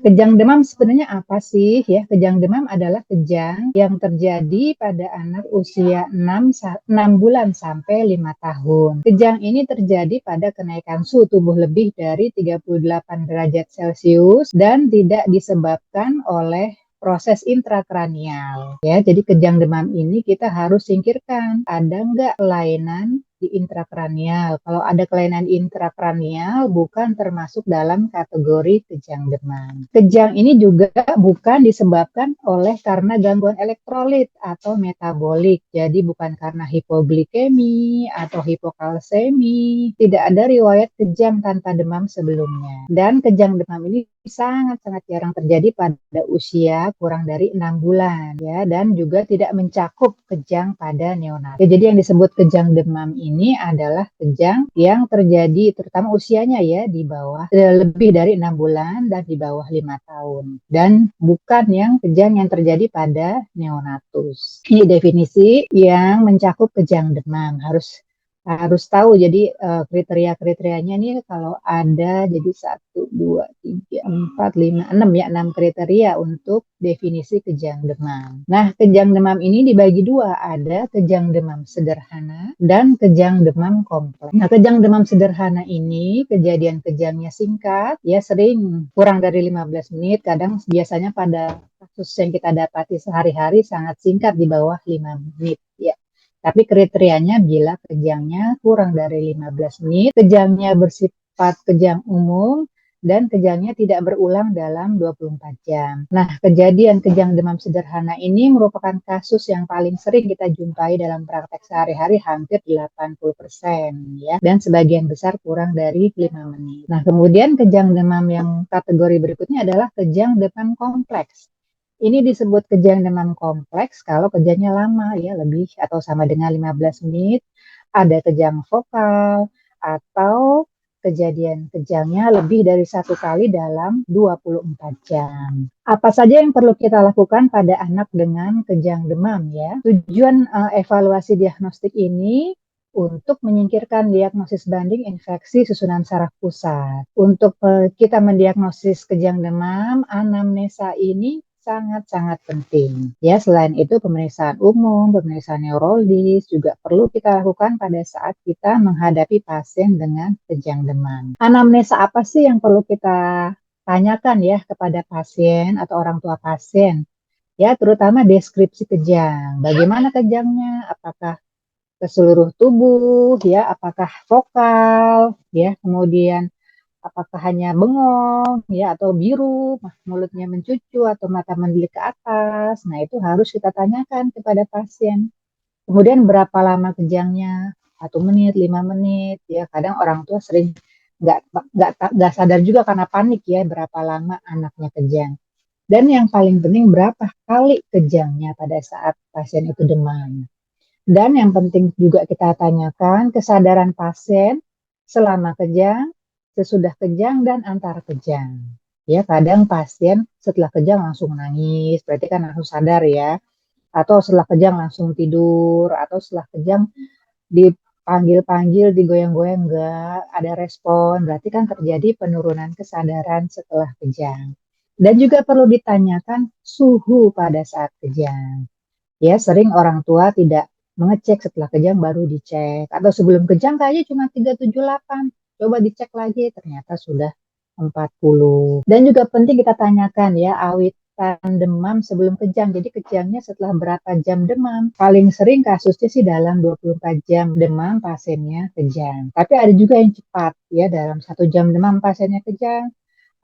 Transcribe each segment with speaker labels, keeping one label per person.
Speaker 1: Kejang demam sebenarnya apa sih ya? Kejang demam adalah kejang yang terjadi pada anak usia 6 bulan sampai 5 tahun. Kejang ini terjadi pada kenaikan suhu tubuh lebih dari 38 derajat Celcius dan tidak disebabkan oleh proses intrakranial ya. Jadi kejang demam ini kita harus singkirkan. Ada nggak kelainan di intrakranial? Kalau ada kelainan intrakranial bukan termasuk dalam kategori kejang demam. Kejang ini juga bukan disebabkan oleh karena gangguan elektrolit atau metabolik. Jadi bukan karena hipoglikemi atau hipokalsemi. Tidak ada riwayat kejang tanpa demam sebelumnya. Dan kejang demam ini sangat-sangat jarang terjadi pada usia kurang dari 6 bulan ya, dan juga tidak mencakup kejang pada neonat. Ya, jadi yang disebut kejang demam ini adalah kejang yang terjadi terutama usianya ya di bawah lebih dari 6 bulan dan di bawah 5 tahun, dan bukan yang kejang yang terjadi pada neonatus. Ini definisi yang mencakup kejang demam. Harus tahu. Jadi kriteria-kriterianya nih kalau ada jadi 1, 2, 3, 4, 5, 6 ya, 6 kriteria untuk definisi kejang demam. Nah, kejang demam ini dibagi dua, ada kejang demam sederhana dan kejang demam kompleks. Nah, kejang demam sederhana ini kejadian kejangnya singkat ya, sering kurang dari 15 menit, kadang biasanya pada kasus yang kita dapati sehari-hari sangat singkat di bawah 5 menit ya. Tapi kriterianya bila kejangnya kurang dari 15 menit, kejangnya bersifat kejang umum, dan kejangnya tidak berulang dalam 24 jam. Nah, kejadian kejang demam sederhana ini merupakan kasus yang paling sering kita jumpai dalam praktek sehari-hari, hampir 80% ya, dan sebagian besar kurang dari 5 menit. Nah, kemudian kejang demam yang kategori berikutnya adalah kejang demam kompleks. Ini disebut kejang demam kompleks kalau kejangnya lama ya, lebih atau sama dengan 15 menit, ada kejang vokal, atau kejadian kejangnya lebih dari 1 kali dalam 24 jam. Apa saja yang perlu kita lakukan pada anak dengan kejang demam ya? Tujuan evaluasi diagnostik ini untuk menyingkirkan diagnosis banding infeksi susunan saraf pusat. Untuk kita mendiagnosis kejang demam, anamnesa ini sangat-sangat penting. Ya, selain itu pemeriksaan umum, pemeriksaan neurologis juga perlu kita lakukan pada saat kita menghadapi pasien dengan kejang demam. Anamnesa apa sih yang perlu kita tanyakan ya kepada pasien atau orang tua pasien? Ya, terutama deskripsi kejang. Bagaimana kejangnya? Apakah ke seluruh tubuh ya, apakah vokal ya, kemudian apakah hanya bengong ya atau biru, mulutnya mencucu atau mata mendelik ke atas. Nah, itu harus kita tanyakan kepada pasien. Kemudian berapa lama kejangnya? 1 menit, 5 menit ya. Kadang orang tua sering nggak nggak sadar juga karena panik ya berapa lama anaknya kejang. Dan yang paling penting berapa kali kejangnya pada saat pasien itu demam. Dan yang penting juga kita tanyakan kesadaran pasien selama kejang, sesudah kejang, dan antar kejang. Ya, kadang pasien setelah kejang langsung nangis, berarti kan langsung sadar ya. Atau setelah kejang langsung tidur, atau setelah kejang dipanggil-panggil, digoyang-goyang, enggak ada respon, berarti kan terjadi penurunan kesadaran setelah kejang. Dan juga perlu ditanyakan suhu pada saat kejang. Ya, sering orang tua tidak mengecek setelah kejang baru dicek. Atau sebelum kejang kayaknya cuma 378. Coba dicek lagi, ternyata sudah 40. Dan juga penting kita tanyakan ya, awitan demam sebelum kejang. Jadi kejangnya setelah berapa jam demam. Paling sering kasusnya sih dalam 24 jam demam pasiennya kejang. Tapi ada juga yang cepat ya, dalam 1 jam demam pasiennya kejang.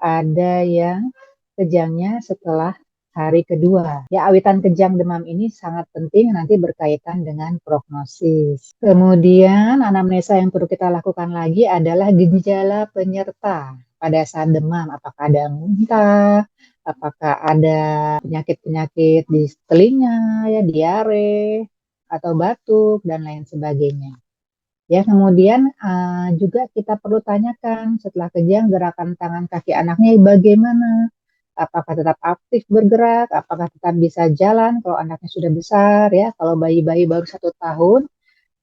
Speaker 1: Ada yang kejangnya setelah hari kedua. Ya, awitan kejang demam ini sangat penting, nanti berkaitan dengan prognosis. Kemudian anamnesa yang perlu kita lakukan lagi adalah gejala penyerta pada saat demam. Apakah ada muntah, apakah ada penyakit-penyakit di telinga, ya, diare, atau batuk, dan lain sebagainya. Ya, kemudian juga kita perlu tanyakan setelah kejang gerakan tangan kaki anaknya bagaimana. Apakah tetap aktif bergerak, apakah tetap bisa jalan kalau anaknya sudah besar ya. Kalau bayi-bayi baru 1 tahun,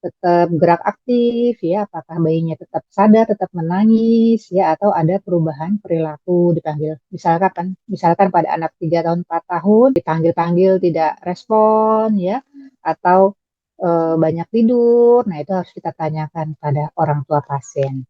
Speaker 1: tetap gerak aktif ya, apakah bayinya tetap sadar, tetap menangis ya, atau ada perubahan perilaku dipanggil. Misalkan pada anak 3 tahun 4 tahun dipanggil-panggil tidak respon ya, atau banyak tidur. Nah, itu harus kita tanyakan pada orang tua pasien.